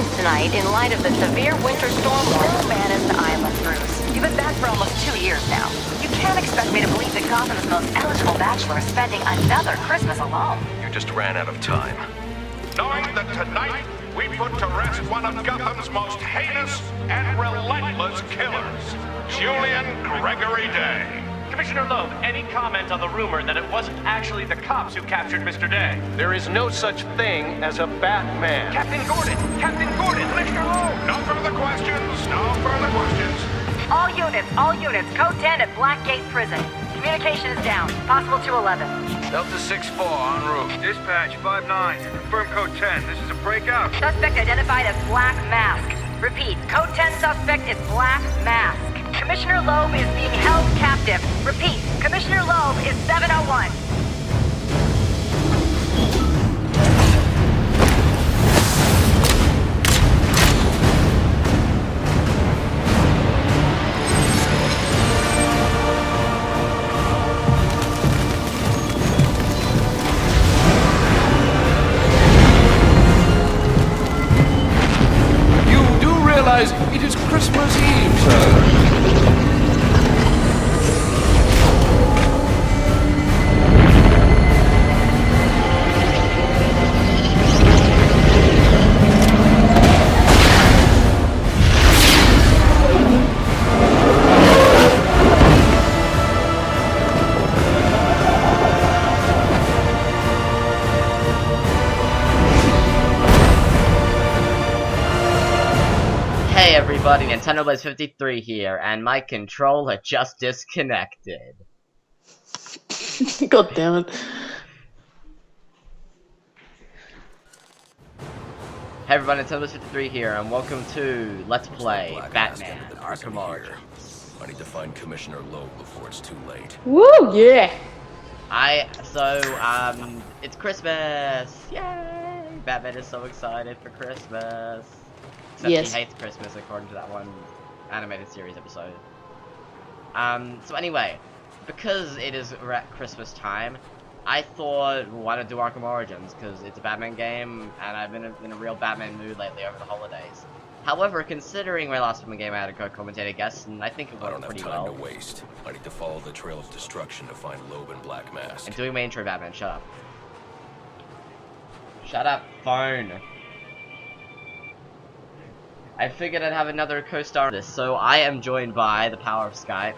homes tonight in light of the severe winter storm. No man is an island, Bruce. You've been back for almost 2 years now. You can't expect me to believe that Gotham's most eligible bachelor is spending another Christmas alone. You just ran out of time. Knowing that tonight we put to rest one of Gotham's most heinous and relentless killers, Julian Gregory Day. Commissioner Loeb, any comment on the rumor that it wasn't actually the cops who captured Mr. Day? There is no such thing as a Batman. Captain Gordon! Captain Gordon! Commissioner Loeb! No further questions, no further questions. All units, code 10 at Blackgate Prison. Communication is down, possible to 11. Delta 6-4 en route. Dispatch 5-9. Confirm code 10. This is a breakout. Suspect identified as Black Mask. Repeat, code 10 suspect is Black Mask. Commissioner Loeb is being held captive. Repeat, Commissioner Loeb is 701. You do realize it is Christmas Eve, sir. Hey everybody, Nintendo Blaze 53 here, and my controller just disconnected. God damn it. Hey everybody, Nintendo Blaze 53 here, and welcome to Let's Play Batman Arkham Origins. I need to find Commissioner Loeb before it's too late. Woo, yeah. It's Christmas! Yay! Batman is so excited for Christmas. Except Yes. he hates Christmas, according to that one animated series episode. So anyway, because it is Christmas time, I thought, well, why not do Arkham Origins? Because it's a Batman game, and I've been in a real Batman mood lately over the holidays. However, considering my last Batman game, I had a co-commentator guest, and I think it I went don't have pretty time well. to waste. I need to follow the trail of destruction to find Loeb and Black Mask. And doing my intro, Batman, shut up. Shut up, phone. I figured I'd have another co-star in this, so I am joined by the power of Skype.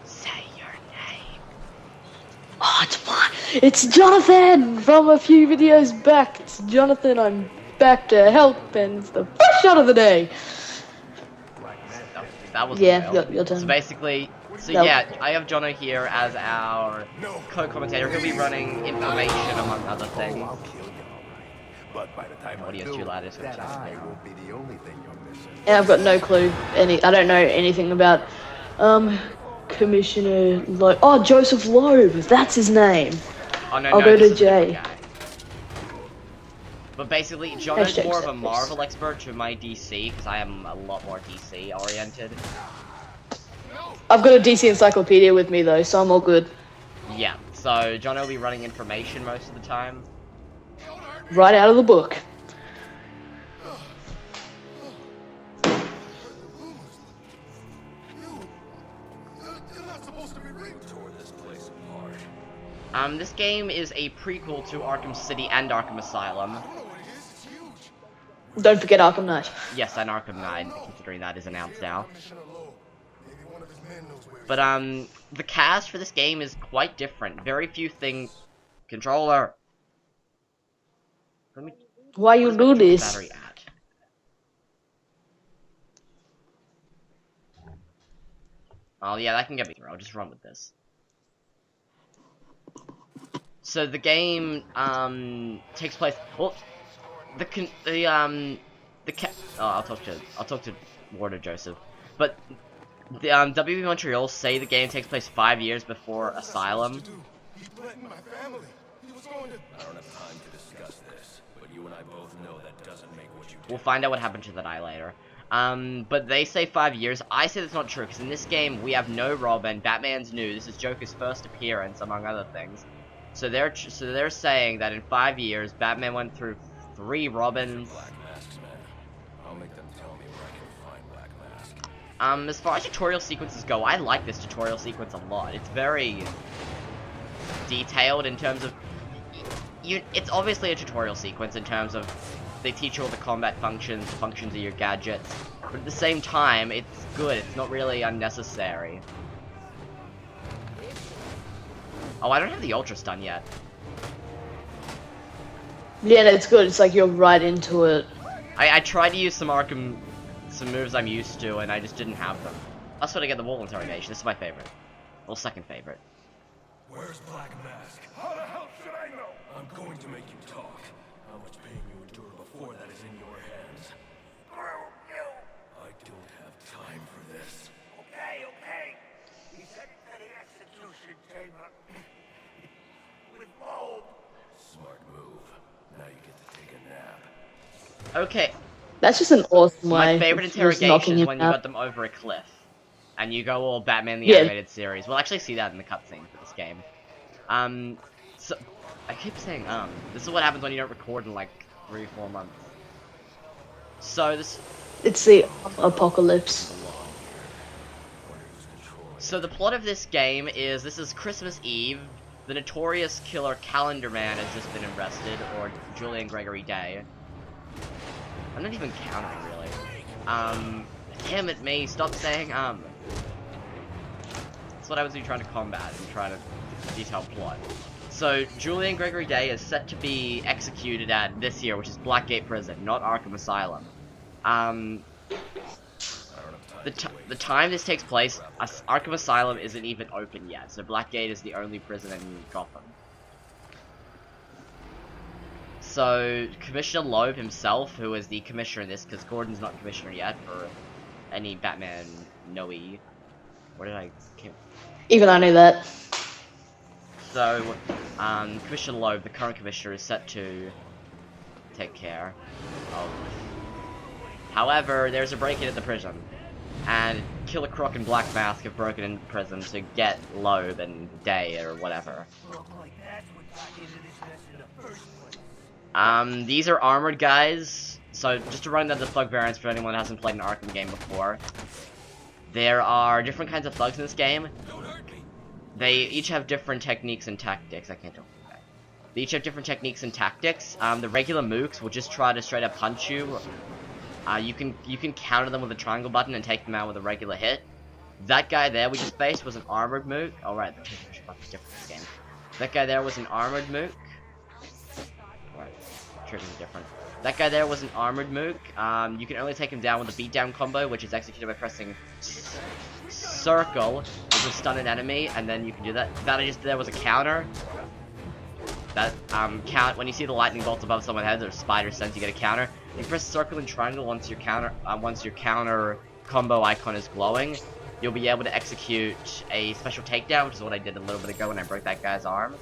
Say your name. Oh, it's fine. It's Jonathan from a few videos back. It's Jonathan. I'm back to help, and it's the first shot of the day. That was Yeah, wild. your turn. So basically, Nope. yeah, I have Jono here as our co-commentator. He'll be running information among other things. But by the time Audio's too loud, it's that gonna sound eye big. won't be the only thing you're missing. And I've got no clue. I don't know anything about Commissioner Loeb. Oh, Joseph Loeb. That's his name. Oh, no, I'll no, go this to is a different Jay. guy. But basically, Jono's Hashtag more of a seconds. Marvel expert to my DC, because I am a lot more DC oriented. I've got a DC encyclopedia with me though, so I'm all good. Yeah, so Jono will be running information most of the time. Right out of the book. This game is a prequel to Arkham City and Arkham Asylum. Don't forget Arkham Knight. Yes, and Arkham Knight, considering that is announced now. But, the cast for this game is quite different. Very few things... Controller! Let me... Why you Where's do my this? battery at? Oh, yeah, that can get me through. I'll just run with this. So the game, takes place... Well, oh, I'll talk to Warder Joseph. But the WB Montreal say the game takes place 5 years before Asylum. I don't have time to discuss this, but you and I both know that doesn't make what you do. We'll find out what happened to that eye later. But they say 5 years. I say that's not true, because in this game we have no Robin. Batman's new. This is Joker's first appearance, among other things. So they're saying that in 5 years, Batman went through 3 Robins. Black masks, man. I'll make them tell me where I can find black mask. As far as tutorial sequences go, I like this tutorial sequence a lot. It's very detailed in terms of... It's obviously a tutorial sequence in terms of they teach you all the combat functions, the functions of your gadgets, but at the same time, it's good. It's not really unnecessary. Oh, I don't have the Ultra Stun yet. Yeah, it's good. It's like you're right into it. I tried to use some Arkham, some moves I'm used to, and I just didn't have them. That's what I get the wall interrogation. This is my favorite. Well, second favorite. Where's Black Mask? How the hell should I know? I'm going to make you talk. How much pain you endure before that is in your hands. I don't have time for this. Okay, okay. He said it to the execution chamber. With Loeb. Smart move. Now you get to take a nap. Okay, That's just an awesome way. my favorite of just knocking interrogation is him when you out. got them over a cliff. And you go all Batman the Yeah. Animated Series. We'll actually see that in the cutscene for this game. So, I keep saying, this is what happens when you don't record in like 3 or 4 months. So, It's the apocalypse. So the plot of this game is, this is Christmas Eve, the notorious killer Calendar Man has just been arrested, or Julian Gregory Day. I'm not even counting, really. Damn it, me, stop saying, That's what I was trying to combat and try to detail plot. So, Julian Gregory Day is set to be executed at this year, which is Blackgate Prison, not Arkham Asylum. The time this takes place, Arkham Asylum isn't even open yet, so Blackgate is the only prison in Gotham. So, Commissioner Loeb himself, who is the commissioner in this, because Gordon's not commissioner yet for any Batman Noe. Where did I... Even I knew that. So, Commissioner Loeb, the current commissioner, is set to take care of... However, there's a break-in at the prison, and Killer Croc and Black Mask have broken into the prison to get Loeb and Day, or whatever. These are armored guys, so just to run down the thug variants for anyone that hasn't played an Arkham game before. There are different kinds of thugs in this game. They each have different techniques and tactics. I can't talk about that. They each have different techniques and tactics. The regular mooks will just try to straight up punch you. You can counter them with a triangle button and take them out with a regular hit. That guy there we just faced was an armored mook. Oh right, the trigger's different in this game. That guy there was an armored mook. Right, triggers are different. That guy there was an armored mook. You can only take him down with a beatdown combo, which is executed by pressing circle, which will stun an enemy, and then you can do that. That I just there was a counter. That count when you see the lightning bolts above someone's head or spider sense, you get a counter. You press circle and triangle once your counter combo icon is glowing. You'll be able to execute a special takedown, which is what I did a little bit ago when I broke that guy's arm.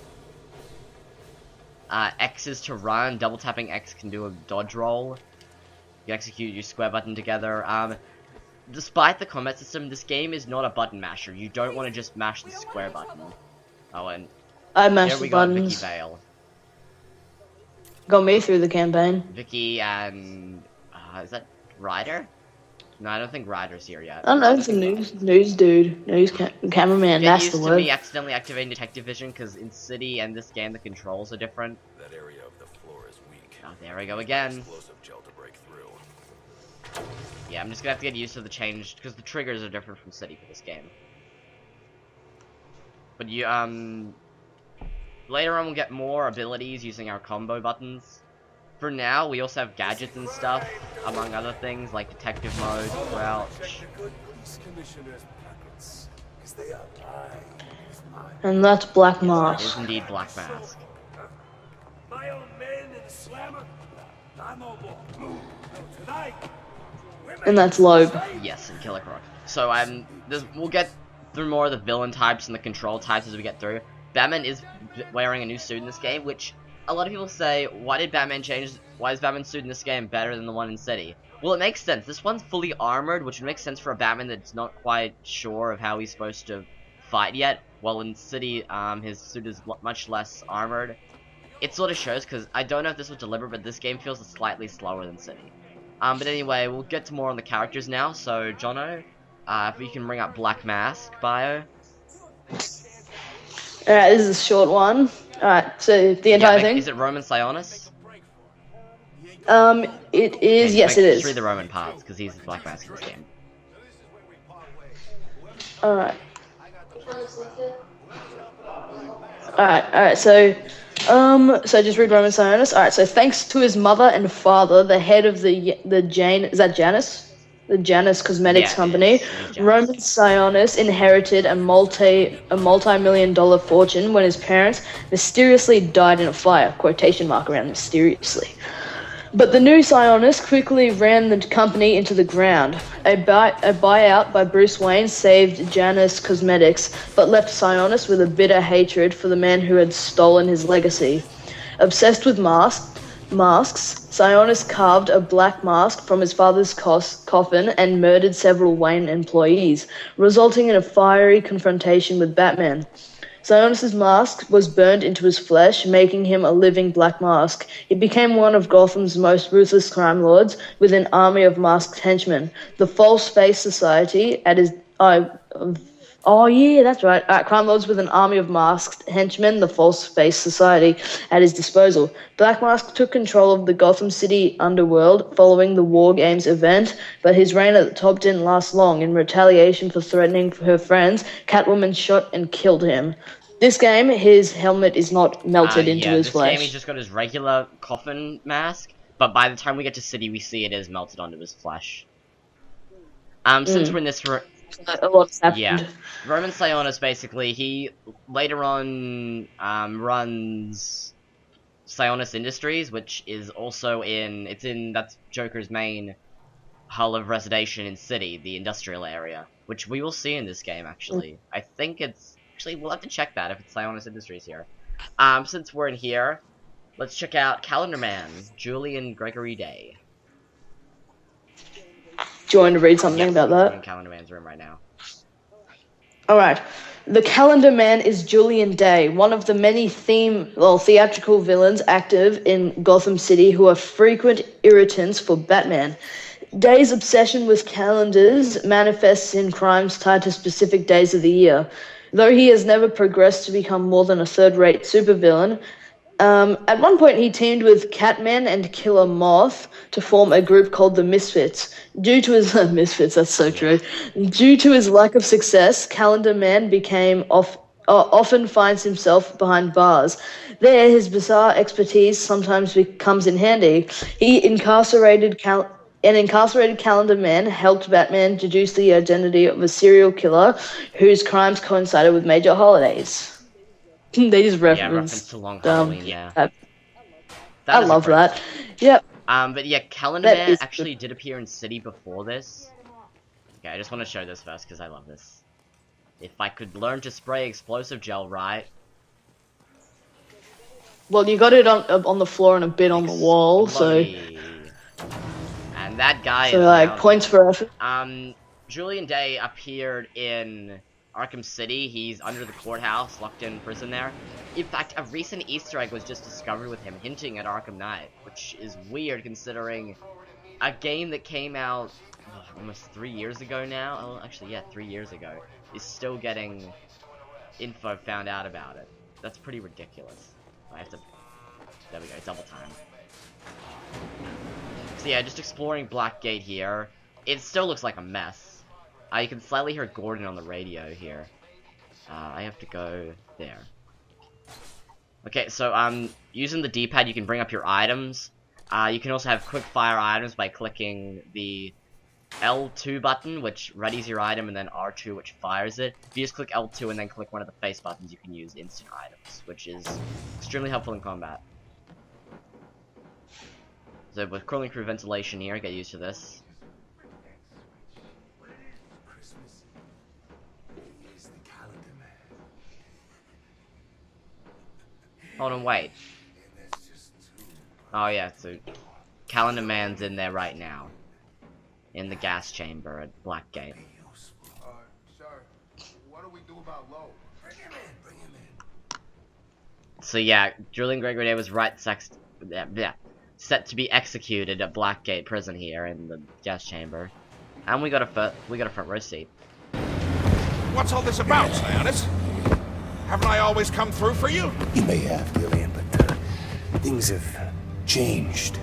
X is to run. Double tapping X can do a dodge roll. You execute your square button together. Despite the combat system, this game is not a button masher. You don't want to just mash the square button. Oh, and I mashed here the we got Vicky buttons. Vale. Got me through the campaign. Vicky and is that Ryder? No, I don't think Ryder's here yet. I don't know, it's a news dude. Cameraman, Get that's used the to word. me accidentally activating detective vision because in City and this game the controls are different. That area of the floor is weak. Oh, there we go again. Explosive gel to break through. Yeah, I'm just gonna have to get used to the change because the triggers are different from City for this game. But you later on we'll get more abilities using our combo buttons. For now, we also have gadgets and stuff, among other things like detective mode, crouch. And that's Black It Mask. is indeed Black Mask. My old man and the slammer. I'm no more. Tonight. And that's Loeb. Yes, and Killer Croc. So we'll get through more of the villain types and the control types as we get through. Batman is wearing a new suit in this game, which a lot of people say, why is Batman's suit in this game better than the one in City? Well, it makes sense. This one's fully armored, which makes sense for a Batman that's not quite sure of how he's supposed to fight yet. While in City, his suit is much less armored. it sort of shows, because I don't know if this was deliberate, but this game feels slightly slower than City. But anyway, we'll get to more on the characters now. So, Jono, if you can bring up Black Mask bio. Alright, this is a short one. Alright, so the entire thing? Is it Roman Sionis? It is, Okay, yes it just read is. the Roman parts, because he's the Black Mask in this game. Alright. Alright, so just read Roman Sionis. Alright, so thanks to his mother and father, the head of the Jane, is that Janus? The Janus Cosmetics company, it is Janus. Roman Sionis inherited a multi-million-dollar fortune when his parents mysteriously died in a fire, quotation mark around mysteriously. But the new Sionis quickly ran the company into the ground. A buyout by Bruce Wayne saved Janus Cosmetics, but left Sionis with a bitter hatred for the man who had stolen his legacy. Obsessed with masks, Sionis carved a black mask from his father's coffin and murdered several Wayne employees, resulting in a fiery confrontation with Batman. Sionis' mask was burned into his flesh, making him a living Black Mask. He became one of Gotham's most ruthless crime lords, with an army of masked henchmen. The False Face Society at his... Oh yeah, that's right. Crime lords with an army of masked henchmen, the False Face Society, at his disposal. Black Mask took control of the Gotham City underworld following the War Games event, but his reign at the top didn't last long. In retaliation for threatening her friends, Catwoman shot and killed him. This game, his helmet is not melted into his flesh. This game, he's just got his regular coffin mask, but by the time we get to City, we see it is melted onto his flesh. Since we're in this... A lot's happened. Yeah. Roman Sionis, basically, he later on runs Sionis Industries, which is also that's Joker's main hull of residation in City, the industrial area, which we will see in this game, actually. I think actually, we'll have to check that if it's Sionis Industries here. Since we're in here, let's check out Calendar Man, Julian Gregory Day. Do you want to read something about that? I'm in Calendar Man's room right now. Alright. The Calendar Man is Julian Day, one of the many theatrical villains active in Gotham City who are frequent irritants for Batman. Day's obsession with calendars manifests in crimes tied to specific days of the year. Though he has never progressed to become more than a third-rate supervillain, at one point he teamed with Catman and Killer Moth to form a group called the Misfits. Due to his Misfits, that's so true. Due to his lack of success, Calendar Man often finds himself behind bars. There, his bizarre expertise sometimes comes in handy. An incarcerated Calendar Man helped Batman deduce the identity of a serial killer whose crimes coincided with major holidays. They just reference to Long Halloween, I love that. Yep. But yeah, Calendar Man actually did appear in City before this. Okay, I just want to show this first because I love this. If I could learn to spray explosive gel right. Well, you got it on the floor and a bit on the wall, so... And that guy so, like, points for effort. Julian Day appeared in Arkham City. He's under the courthouse, locked in prison there. In fact, a recent Easter egg was just discovered with him hinting at Arkham Knight, which is weird considering a game that came out almost 3 years ago now. Oh, actually, yeah, 3 years ago. Is still getting info found out about it. That's pretty ridiculous. I have to... There we go, double time. So yeah, just exploring Blackgate here. It still looks like a mess. You can slightly hear Gordon on the radio here. I have to go there. Okay, so using the D-pad, you can bring up your items. You can also have quick fire items by clicking the L2 button, which readies your item, and then R2, which fires it. If you just click L2 and then click one of the face buttons, you can use instant items, which is extremely helpful in combat. So with crawling through ventilation here, get used to this. Hold on, wait. Oh yeah, so Calendar Man's in there right now. In the gas chamber at Blackgate. Sir, what do we do about Lowe? Bring him in, bring him So yeah, Julian Gregory Day was set to be executed at Blackgate Prison here in the gas chamber, and we got a front row seat. What's all this about, Sionis? Haven't I always come through for you? You may have, Gillian, but things have changed.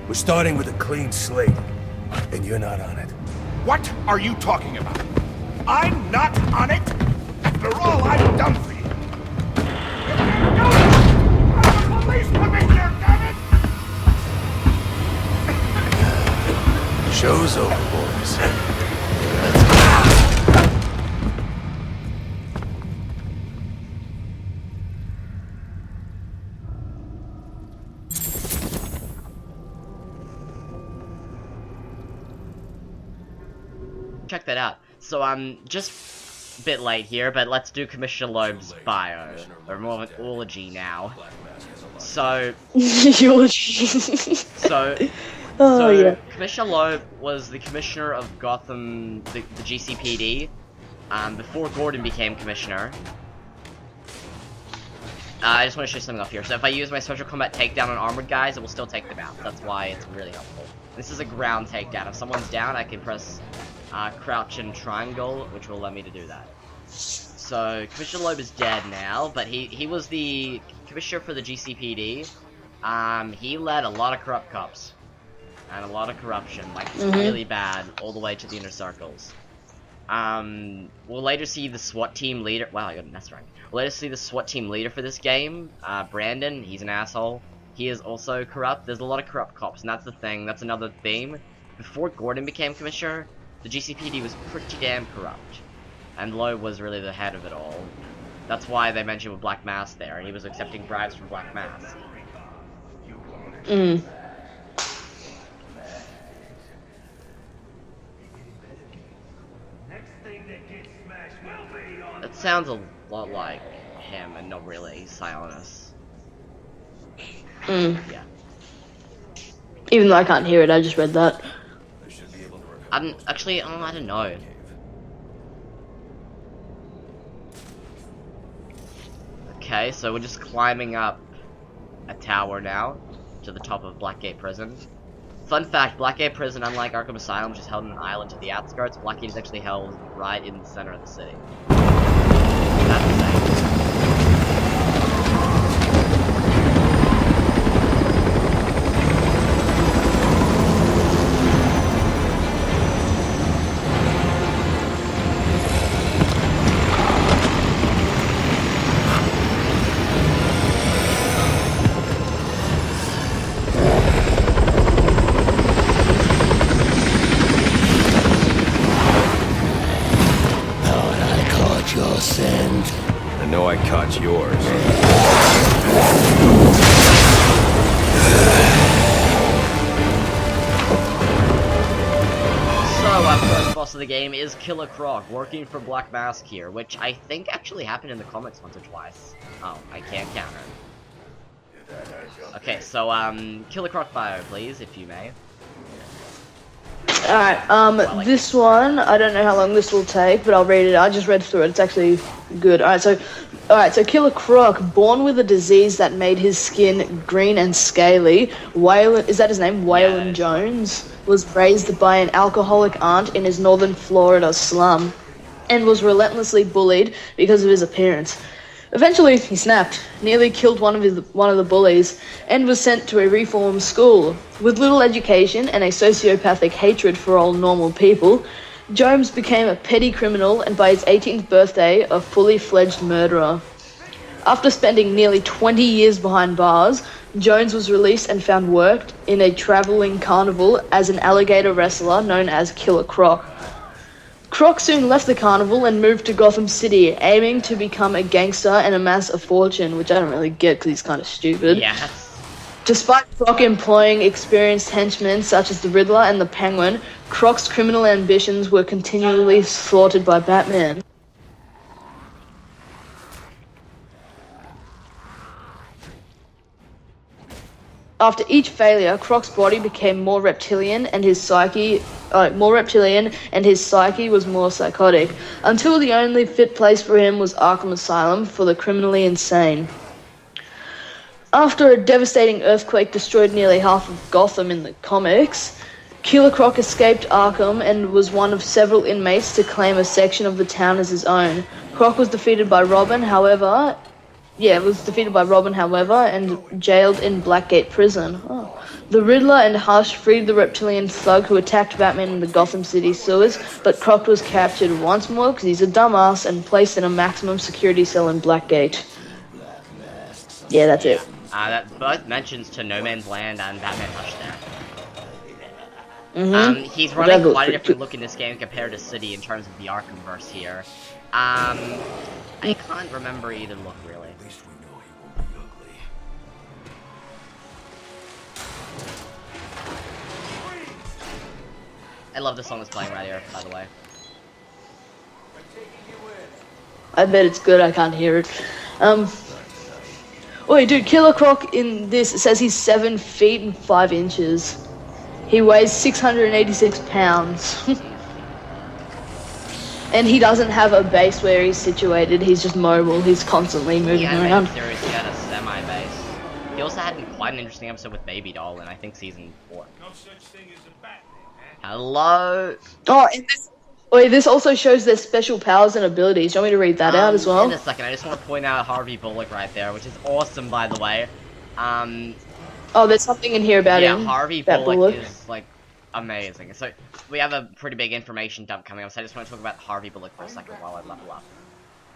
We're starting with a clean slate, and you're not on it. What are you talking about? I'm not on it? After all I've done for you. You can't do it! I'm a police commissioner, damn it! Show's over, boys. Check that out. So I'm just a bit late here, but let's do Commissioner Loeb's bio, or more of an eulogy now. So, Yeah. Commissioner Loeb was the commissioner of Gotham, the GCPD, before Gordon became commissioner. I just want to show something off here. So if I use my special combat takedown on armored guys, it will still take them out. That's why it's really helpful. This is a ground takedown. If someone's down, I can press crouch and triangle, which will allow me to do that. So Commissioner Loeb is dead now, but he was the commissioner for the GCPD. He led a lot of corrupt cops and a lot of corruption, like really bad, all the way to the inner circles. We'll later see the SWAT team leader. Wow, I got an S rank. We'll later see the SWAT team leader for this game, Brandon. He's an asshole. He is also corrupt. There's a lot of corrupt cops, and that's the thing. That's another theme. Before Gordon became commissioner, the GCPD was pretty damn corrupt, and Loeb was really the head of it all. That's why they mentioned with Black Mass there, and he was accepting bribes from Black Mass. That sounds a lot like him, and not really Sionis. Yeah. Even though I can't hear it, I just read that. Actually, I don't know. Okay, so we're just climbing up a tower now to the top of Blackgate Prison. Fun fact, Blackgate Prison, unlike Arkham Asylum, which is held on an island to the outskirts, Blackgate is actually held right in the center of the city. That's insane. I know I caught yours. So, our first boss of the game is Killer Croc, working for Black Mask here, which I think actually happened in the comics once or twice. Oh, I can't counter. Okay, so, Killer Croc bio, please, if you may. Alright, this one, I don't know how long this will take, but I'll read it. I just read through it. It's actually good. Alright, so Killer Croc, born with a disease that made his skin green and scaly, Waylon, is that his name? Waylon Jones, was raised by an alcoholic aunt in his northern Florida slum, and was relentlessly bullied because of his appearance. Eventually, he snapped, nearly killed one of the bullies, and was sent to a reform school. With little education and a sociopathic hatred for all normal people, Jones became a petty criminal and by his 18th birthday, a fully fledged murderer. After spending nearly 20 years behind bars, Jones was released and found work in a traveling carnival as an alligator wrestler known as Killer Croc. Croc soon left the carnival and moved to Gotham City, aiming to become a gangster and amass a fortune, which I don't really get because he's kind of stupid. Yeah. Despite Croc employing experienced henchmen such as the Riddler and the Penguin, Croc's criminal ambitions were continually thwarted by Batman. After each failure, Croc's body became more reptilian and his psyche was more psychotic, until the only fit place for him was Arkham Asylum for the criminally insane. After a devastating earthquake destroyed nearly half of Gotham in the comics, Killer Croc escaped Arkham and was one of several inmates to claim a section of the town as his own. Croc was defeated by Robin, however, and jailed in Blackgate Prison. Oh. The Riddler and Hush freed the reptilian thug who attacked Batman in the Gotham City sewers, but Croc was captured once more because he's a dumbass and placed in a maximum security cell in Blackgate. Yeah, that's it. That both mentions to No Man's Land and Batman Hush there. He's running quite a different look in this game compared to City in terms of the Arkhamverse here. I can't remember either look really. At least we know he won't be ugly. I love the song that's playing right here, by the way. I bet it's good, I can't hear it. Wait, dude, Killer Croc in this says he's 7 feet and 5 inches. He weighs 686 pounds. And he doesn't have a base where he's situated, he's just mobile, he's constantly moving around. Series, he had a semi-base. He also had quite an interesting episode with Baby Doll in, I think, season 4. No such thing as a Batman, Hello? Oh, and this also shows their special powers and abilities. Do you want me to read that out as well? In a second, I just want to point out Harvey Bullock right there, which is awesome, by the way. Oh, there's something in here about him. Yeah, Harvey Bullock is, like, amazing. So, we have a pretty big information dump coming up, so I just want to talk about Harvey Bullock for a second while I level up.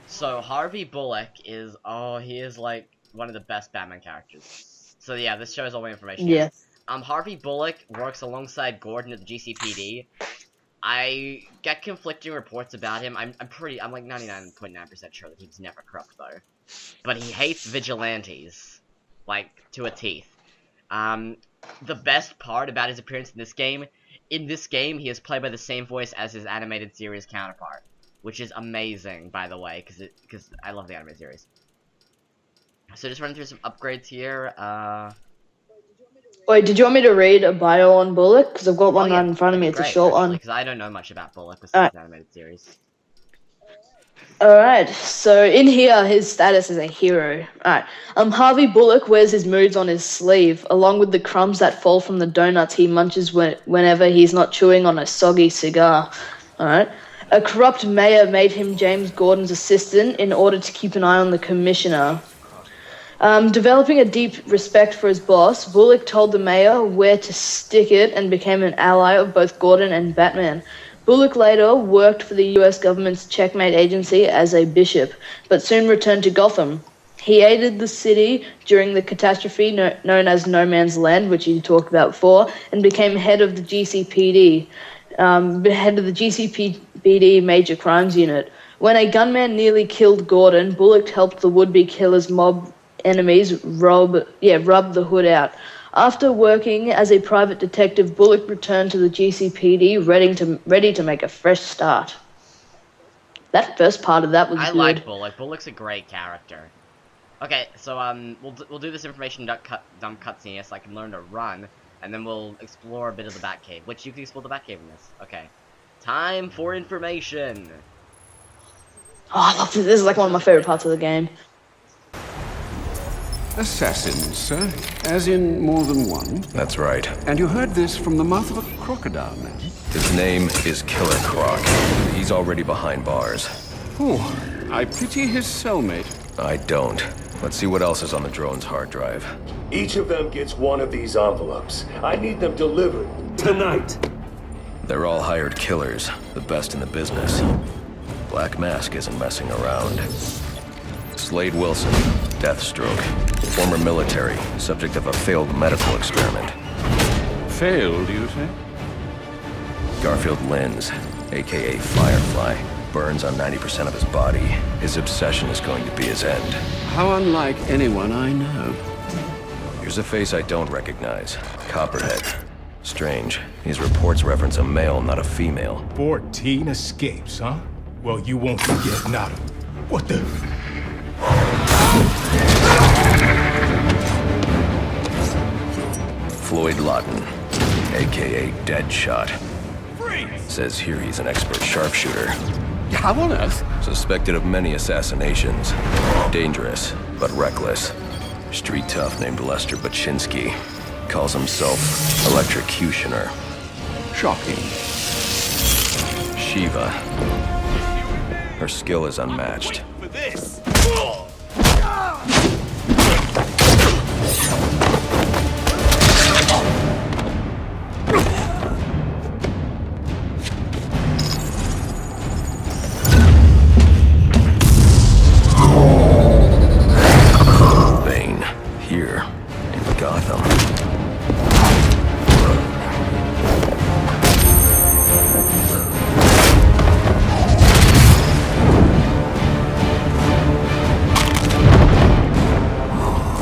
So, Harvey Bullock is, he is, like, one of the best Batman characters. So, yeah, this shows all my information. Yeah. Harvey Bullock works alongside Gordon at the GCPD. I get conflicting reports about him. I'm like 99.9% sure that he's never corrupt, though. But he hates vigilantes. Like, to a teeth. The best part about his appearance in this game he is played by the same voice as his animated series counterpart, which is amazing, by the way, because I love the animated series. So just running through some upgrades here. Wait, did you want me to read a bio on Bullock? Because I've got one right in front of me. It's a short one. Because I don't know much about Bullock besides the animated series. Alright, so in here, his status is a hero. Alright, Harvey Bullock wears his moods on his sleeve, along with the crumbs that fall from the donuts he munches whenever he's not chewing on a soggy cigar. Alright, a corrupt mayor made him James Gordon's assistant in order to keep an eye on the commissioner. Developing a deep respect for his boss, Bullock told the mayor where to stick it and became an ally of both Gordon and Batman. Bullock later worked for the US government's checkmate agency as a bishop, but soon returned to Gotham. He aided the city during the catastrophe known as No Man's Land, which you talked about before, and became head of the GCPD, Major Crimes Unit. When a gunman nearly killed Gordon, Bullock helped the would-be killer's mob enemies rub the hood out. After working as a private detective, Bullock returned to the GCPD, ready to make a fresh start. That first part of that was good. I like Bullock. Bullock's a great character. Okay, so we'll do this information dump cutscene here so I can learn to run, and then we'll explore a bit of the Batcave, which you can explore the Batcave in this. Okay, time for information. Oh, I love this. This is like one of my favorite parts of the game. Assassins, sir? As in more than one? That's right. And you heard this from the mouth of a crocodile, man? His name is Killer Croc. He's already behind bars. Oh, I pity his cellmate. I don't. Let's see what else is on the drone's hard drive. Each of them gets one of these envelopes. I need them delivered tonight. They're all hired killers, the best in the business. Black Mask isn't messing around. Slade Wilson, Deathstroke, former military, subject of a failed medical experiment. Failed, you say? Garfield Linz, aka Firefly, burns on 90% of his body. His obsession is going to be his end. How unlike anyone I know. Here's a face I don't recognize. Copperhead. Strange. These reports reference a male, not a female. 14 escapes, huh? Well, you won't forget nada. What the... Floyd Lawton, aka Deadshot. Says here he's an expert sharpshooter. How on earth? Suspected of many assassinations. Dangerous, but reckless. Street tough named Lester Baczynski. Calls himself Electrocutioner. Shocking. Shiva. Her skill is unmatched. For this. Bane, here in Gotham.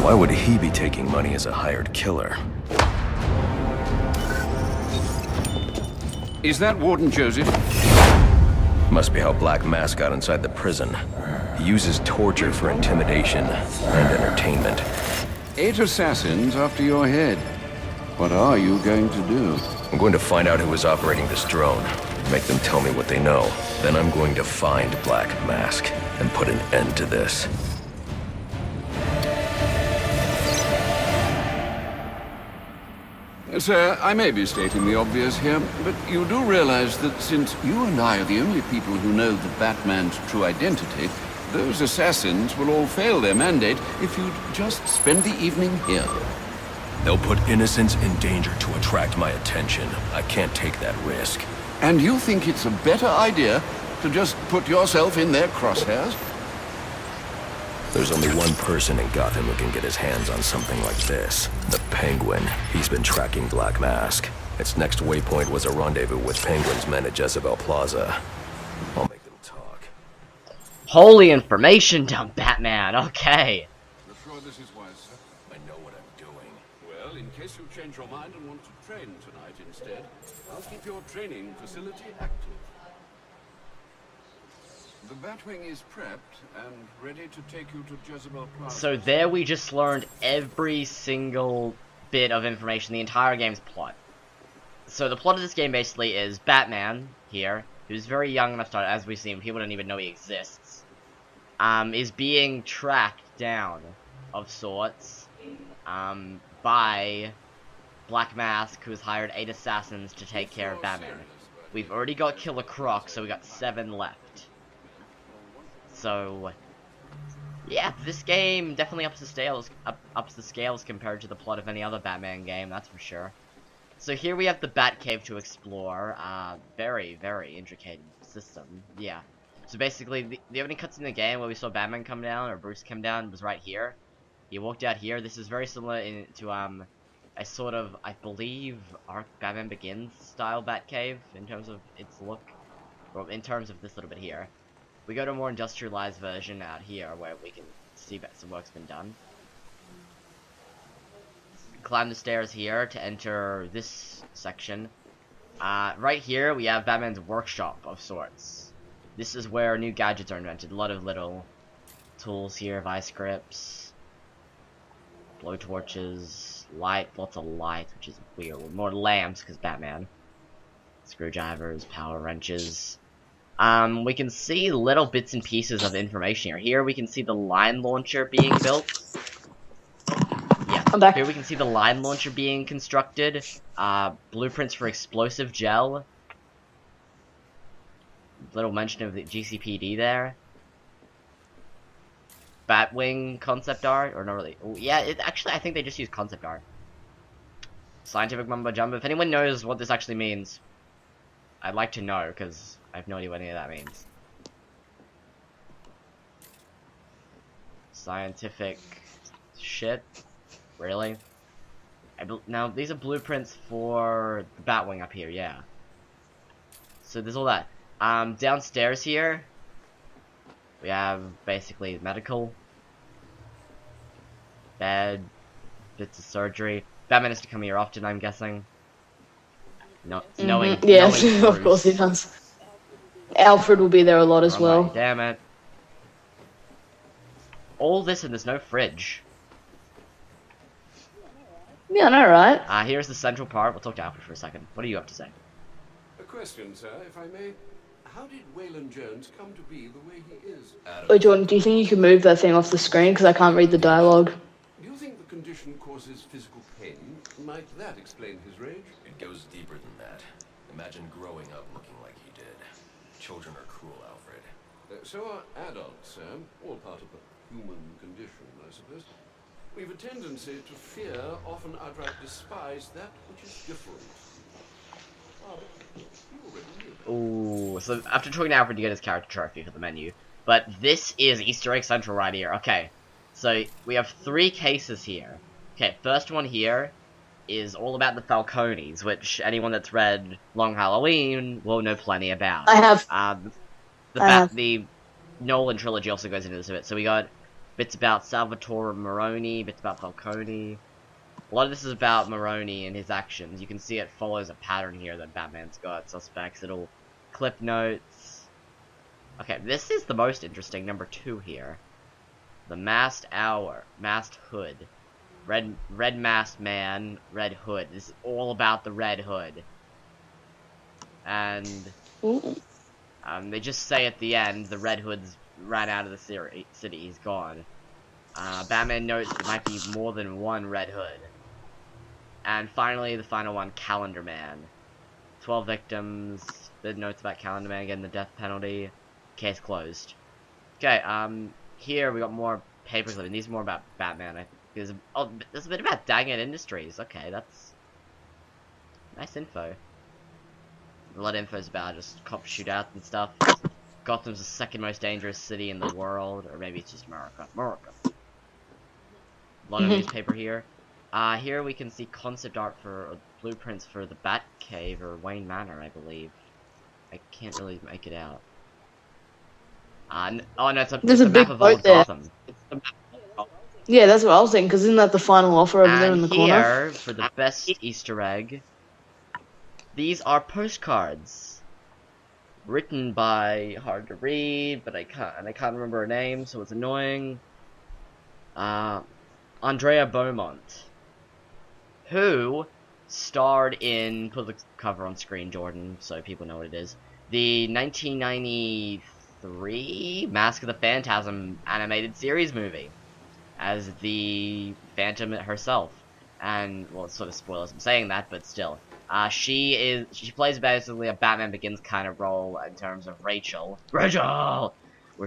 Why would he be taking money as a hired killer? Is that Warden Joseph? Must be how Black Mask got inside the prison. He uses torture for intimidation and entertainment. 8 assassins after your head. What are you going to do? I'm going to find out who is operating this drone. Make them tell me what they know. Then I'm going to find Black Mask and put an end to this. Sir, I may be stating the obvious here, but you do realize that since you and I are the only people who know the Batman's true identity, those assassins will all fail their mandate if you'd just spend the evening here. They'll put innocents in danger to attract my attention. I can't take that risk. And you think it's a better idea to just put yourself in their crosshairs? There's only one person in Gotham who can get his hands on something like this. The Penguin. He's been tracking Black Mask. Its next waypoint was a rendezvous with Penguin's men at Jezebel Plaza. I'll make them talk. Holy information dump, Batman. Okay. You're sure this is wise, sir? I know what I'm doing. Well, in case you change your mind and want to train tonight instead, I'll keep your training facility active. The Batwing is prepped and ready to take you to Jezebel Plaza. So there we just learned every single bit of information, the entire game's plot. So the plot of this game basically is Batman, here, who's very young enough to, as we've seen, people don't even know he exists, is being tracked down, of sorts, by Black Mask, who's hired 8 assassins to take care of Batman. We've already got Killer Croc, so we got 7 left. So, yeah, this game definitely ups the scales compared to the plot of any other Batman game, that's for sure. So here we have the Batcave to explore. Very, very intricate system. Yeah. So basically, the opening cutscene in the game where we saw Batman come down, or Bruce come down, was right here. He walked out here. This is very similar to a sort of, I believe, Batman Begins style Batcave in terms of its look, or in terms of this little bit here. We go to a more industrialized version out here where we can see that some work's been done. Climb the stairs here to enter this section. Right here we have Batman's workshop of sorts. This is where new gadgets are invented. A lot of little tools here, vice grips, blowtorches, light, lots of light, which is weird. More lamps because Batman. Screwdrivers, power wrenches. We can see little bits and pieces of information here. Here we can see the line launcher being built. Yeah, I'm back. Here we can see the line launcher being constructed. Blueprints for explosive gel. Little mention of the GCPD there. Batwing concept art, or not really. Oh, yeah, actually I think they just use concept art. Scientific mumbo jumbo. If anyone knows what this actually means, I'd like to know, because I have no idea what any of that means. Scientific shit? Really? Now, these are blueprints for the Batwing up here, yeah. So there's all that. Downstairs here, we have basically medical, bed, bits of surgery. Batman has to come here often, I'm guessing. Knowing Yes, knowing of course he does. Alfred will be there a lot as well. Damn it. All this and there's no fridge. Yeah, I know, right? Here's the central part. We'll talk to Alfred for a second. What do you have to say? A question, sir, if I may. How did Waylon Jones come to be the way he is? Oh, Jordan, do you think you can move that thing off the screen? Because I can't read the dialogue. Do you think the condition causes physical pain? Might that explain his rage? It goes deeper than that. Imagine growing up looking like he did. Children are cruel, Alfred. So are adults, sir. All part of the human condition, I suppose. We've a tendency to fear, often outright despise, that which is different. Oh, you already knew that. Ooh, so after talking to Alfred, you get his character trophy for the menu. But this is Easter Egg Central right here. Okay, so we have 3 cases here. Okay, first one here is all about the Falcones, which anyone that's read Long Halloween will know plenty about. I have. The Nolan trilogy also goes into this a bit. So we got bits about Salvatore Maroni, bits about Falcone. A lot of this is about Maroni and his actions. You can see it follows a pattern here that Batman's got. Suspects, little clip notes. Okay, this is the most interesting, number 2 here. The Masked Hood. Red masked man, Red Hood. This is all about the Red Hood. And they just say at the end, the Red Hood's ran out of the city, he's gone. Batman notes there might be more than one Red Hood. And finally, the final one, Calendar Man. 12 victims, bit notes about Calendar Man getting the death penalty. Case closed. Okay, here we got more paper clipping. These are more about Batman, I think. There's a bit about Daggett Industries. Okay, that's nice info. A lot of info's about just cop shootouts and stuff. Gotham's the 2nd most dangerous city in the world, or maybe it's just America. A lot of newspaper here. Here we can see concept art for blueprints for the Batcave or Wayne Manor, I believe. I can't really make it out. Oh no, it's a map of old Gotham. Yeah, that's what I was thinking, because isn't that the final offer over there in the corner? And here, for the best Easter egg, these are postcards. Written by, hard to read, but I can't remember her name, so it's annoying. Andrea Beaumont, who starred in, put the cover on screen, Jordan, so people know what it is, the 1993 Mask of the Phantasm animated series movie, as the Phantom herself. And, well, it's sort of spoilers I'm saying that, but still. She plays basically a Batman Begins kind of role in terms of Rachel, where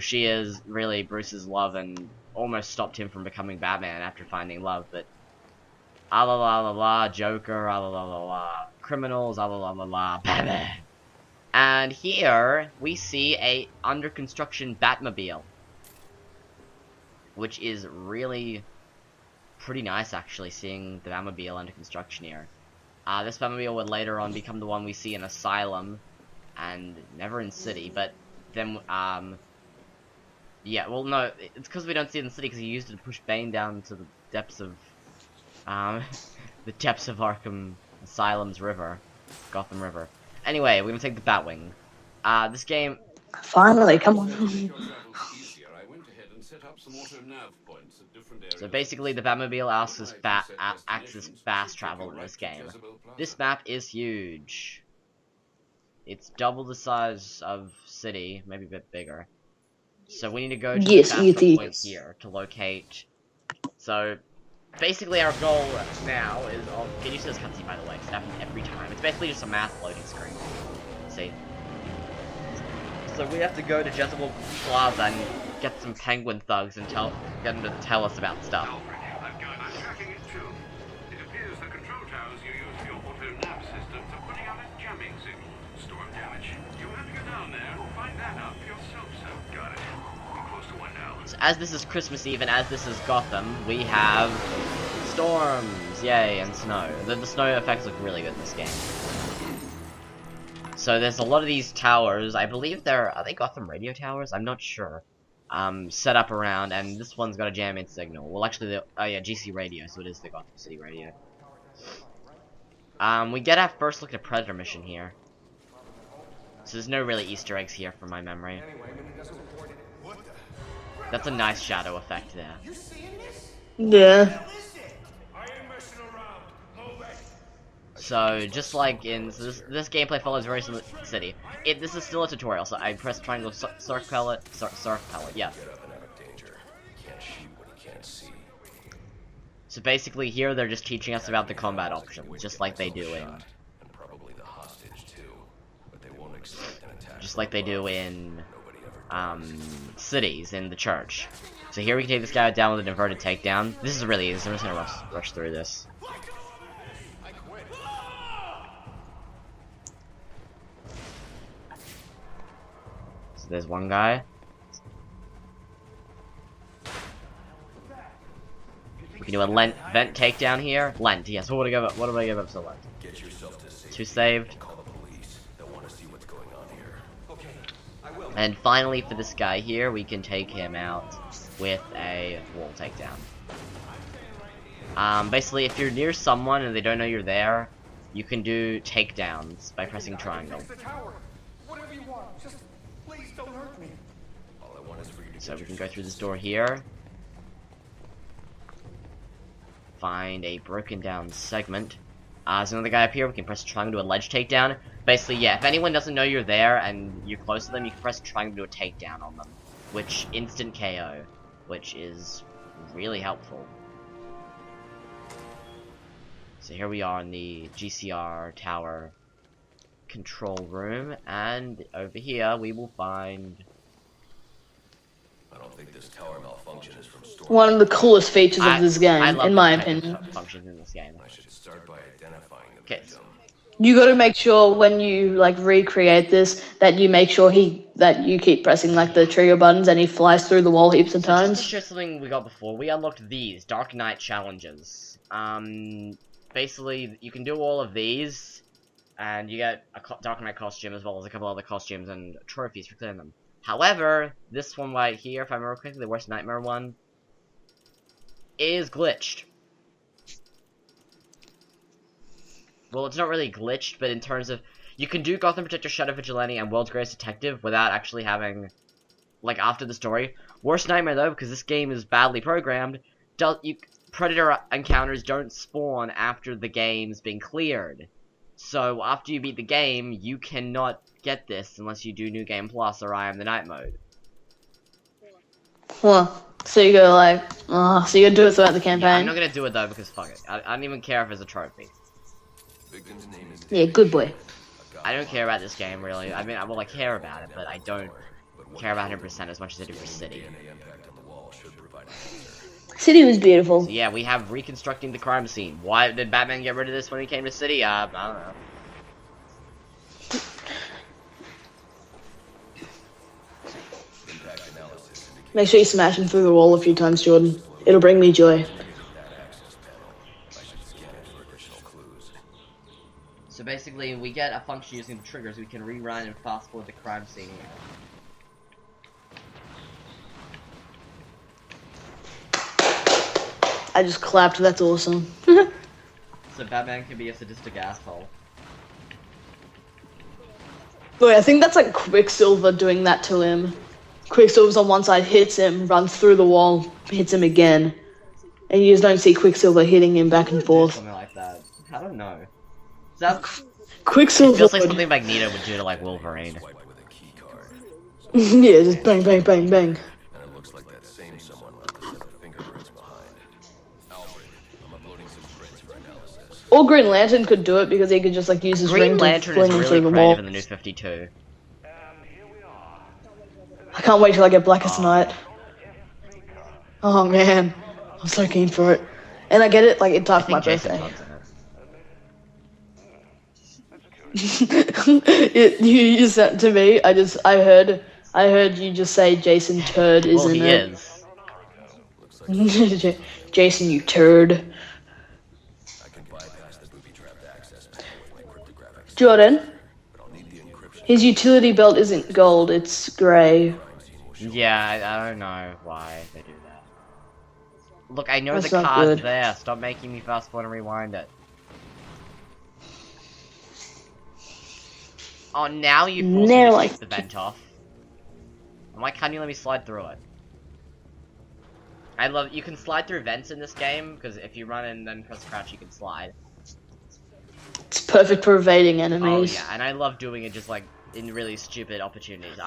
she is really Bruce's love and almost stopped him from becoming Batman after finding love, but la la la la, Joker, la la la la, criminals, la la la la, Batman. And here we see a under construction Batmobile, which is really pretty nice, actually, seeing the Batmobile under construction here. This Batmobile would later on become the one we see in Asylum, and never in City, but then, yeah, well, no, it's because we don't see it in City, because he used it to push Bane down to the depths of, the depths of Arkham Asylum's river, Gotham River. Anyway, we're gonna take the Batwing. This game... Finally, come on. So basically, the Batmobile acts as fast travel in this game. This map is huge. It's double the size of City, maybe a bit bigger. So we need to go to the faster point here to locate. So basically, our goal now is. Oh, get used to this cutscene, by the way. It's happening every time. It's basically just a math loading screen. See. So we have to go to Jezebel Plaza and get some penguin thugs and get them to tell us about stuff. I'm tracking it too. It appears the control towers you use for your auto-nav systems are putting out a jamming signal. Storm damage. You have to go down there and find that out for yourself, so got it. We're close to one now. So as this is Christmas Eve and as this is Gotham, we have storms, yay, and snow. The snow effects look really good in this game. So there's a lot of these towers. I believe are they Gotham radio towers? I'm not sure. Set up around, and this one's got a jam-in signal. Well, actually, oh yeah, GC radio, so it is the Gotham City radio. We get our first look at Predator mission here. So there's no really Easter eggs here from my memory. That's a nice shadow effect there. Yeah. So, just like in this gameplay follows very similar to City. This is still a tutorial, so I press triangle, surf pellet, yeah. Get up and out of danger. You can't shoot what you can't see. So basically here they're just teaching us about the combat options, just like they do in... Just like they do in... cities, in the church. So here we can take this guy down with an inverted takedown. This is really easy, I'm just gonna rush through this. So there's one guy. We can do a vent takedown here. Lent, yes. What do I give up to Lent? Two saved. And finally, for this guy here, we can take him out with a wall takedown. Basically, if you're near someone and they don't know you're there, you can do takedowns by pressing triangle. So we can go through this door here. Find a broken down segment. There's another guy up here. We can press triangle to a ledge takedown. Basically, yeah, if anyone doesn't know you're there and you're close to them, you can press triangle to a takedown on them, which instant KO, which is really helpful. So here we are in the GCR tower control room, and over here we will find... I don't think this tower malfunction is from storm. One of the coolest features of this game, in my opinion. Functions in this game. I should start by identifying the victim. You got to make sure when you like recreate this that you make sure that you keep pressing like the trigger buttons and he flies through the wall heaps of times. Just to show something we got before, we unlocked these Dark Knight challenges. Basically, you can do all of these, and you get a Dark Knight costume as well as a couple other costumes and trophies for clearing them. However, this one right here, if I remember correctly, the Worst Nightmare one, is glitched. Well, it's not really glitched, but in terms of... You can do Gotham Protector, Shadow Vigilante, and World's Greatest Detective without actually having... Like, after the story. Worst Nightmare, though, because this game is badly programmed, Predator encounters don't spawn after the game's been cleared. So, after you beat the game, you cannot get this unless you do New Game Plus or I Am the Night mode. Well, so you go like... so you gotta do it throughout the campaign? Yeah, I'm not gonna do it, though, because fuck it. I don't even care if it's a trophy. Yeah, good boy. I don't care about this game, really. I mean, I care about it, but I don't care about 100% as much as I do for City. City was beautiful. So, yeah, we have reconstructing the crime scene. Why did Batman get rid of this when he came to City? I don't know. Make sure you smash him through the wall a few times, Jordan. It'll bring me joy. So basically, we get a function using the triggers. We can rerun and fast forward the crime scene. I just clapped, that's awesome. So Batman can be a sadistic asshole. Wait, I think that's like Quicksilver doing that to him. Quicksilver's on one side, hits him, runs through the wall, hits him again. And you just don't see Quicksilver hitting him back and forth. Something like that. I don't know. That Quicksilver. It feels like something Magneto would do to like Wolverine. Yeah, just bang, bang, bang, bang. And it looks like that same someone left a set of fingerprints behind. Alfred, I'm uploading some prints for analysis. Or Green Lantern could do it because he could just like use his ring to fling him through the wall. In the New 52. I can't wait till I get Blackest Night. Oh man, I'm so keen for it. And I get it like in time for my birthday. You said to me, I heard you just say Jason Turd, isn't he it? Is. Jason, you turd. Jordan, his utility belt isn't gold, it's grey. Yeah, I don't know why they do that. Look, I know That's the not card's good. there. Stop making me fast forward and rewind it. Oh, now you force me to take the vent off. Why can't you let me slide through it? You can slide through vents in this game, because if you run and then press crouch, you can slide. It's perfect for evading enemies. Oh yeah, and I love doing it just like in really stupid opportunities.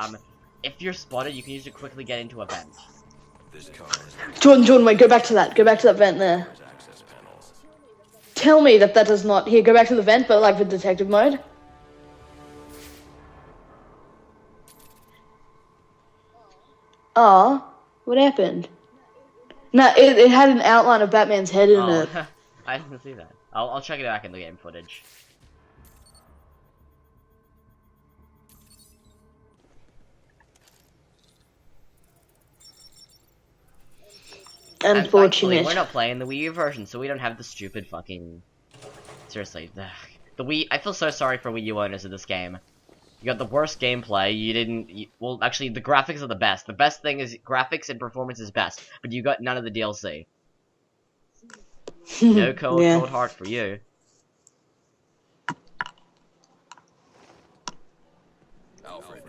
If you're spotted, you can use it to quickly get into a vent. Jordan, wait, go back to that vent there. tell me that does not... Here, go back to the vent, but like with detective mode. Oh, what happened? No, it had an outline of Batman's head in it. I didn't see that. I'll check it back in the game footage. Unfortunate. We're not playing the Wii U version, so we don't have the stupid fucking... Seriously, the Wii... I feel so sorry for Wii U owners of this game. You got the worst gameplay, you didn't... well, actually, the graphics are the best. The best thing is graphics and performance is best, but you got none of the DLC. No cold heart for you.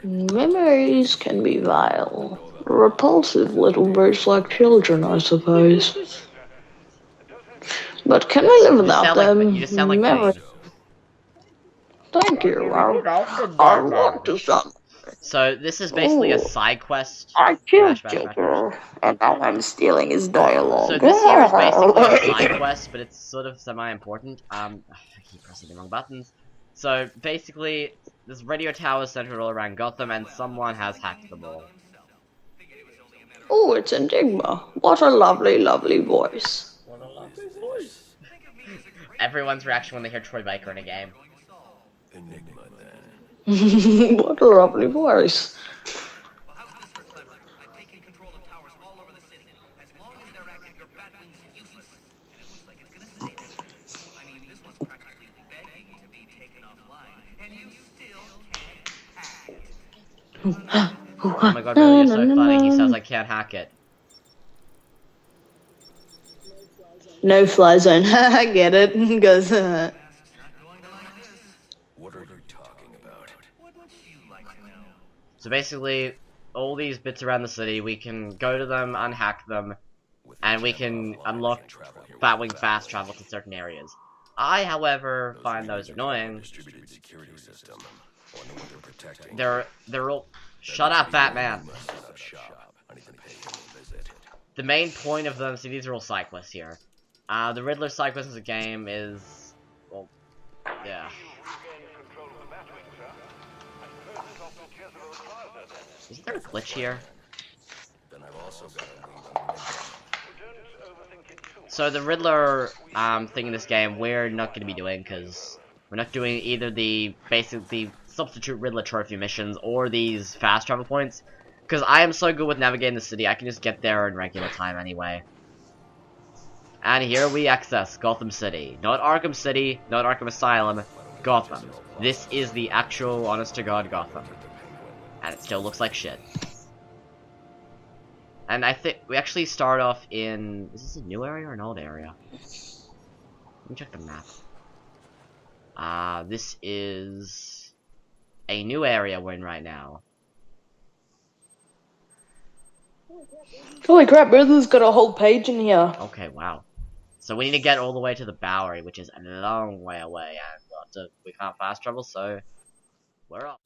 Memories can be vile. Repulsive little birds like children, I suppose. But can we live without them? You just sound like me. Thank you. I want to some. So this is basically a side quest. I killed Joker, and now I'm stealing his dialogue. So this here is basically a side quest, but it's sort of semi-important. I keep pressing the wrong buttons. So basically, this radio tower is centered all around Gotham, and someone has hacked them all. Oh, it's Enigma. What a lovely, lovely voice. What a lovely voice. Everyone's reaction when they hear Troy Baker in a game. Enigma, then. What a lovely voice. Oh my god, really, you're so funny. He sounds like can't hack it. No fly zone. I get it. Goes. What are you talking about? So basically, all these bits around the city, we can go to them, unhack them, and we can unlock Batwing fast travel to certain areas. I, however, find those annoying. They're all... Shut up, Batman! The main point of them, see, these are all side quests here. The Riddler side quest in the game is... well, yeah. Isn't there a glitch here? So the Riddler thing in this game, we're not going to be doing, because we're not doing either the basically substitute Riddler trophy missions or these fast travel points, because I am so good with navigating the city, I can just get there in regular time anyway. And here we access Gotham City. Not Arkham City, not Arkham Asylum, Gotham. This is the actual, honest-to-God Gotham. And it still looks like shit. And I think we actually start off in... is this a new area or an old area? Let me check the map. This is... a new area we're in right now. Holy crap, Riddler's got a whole page in here. Okay, wow. So we need to get all the way to the Bowery, which is a long way away, and we can't fast travel, so we're up.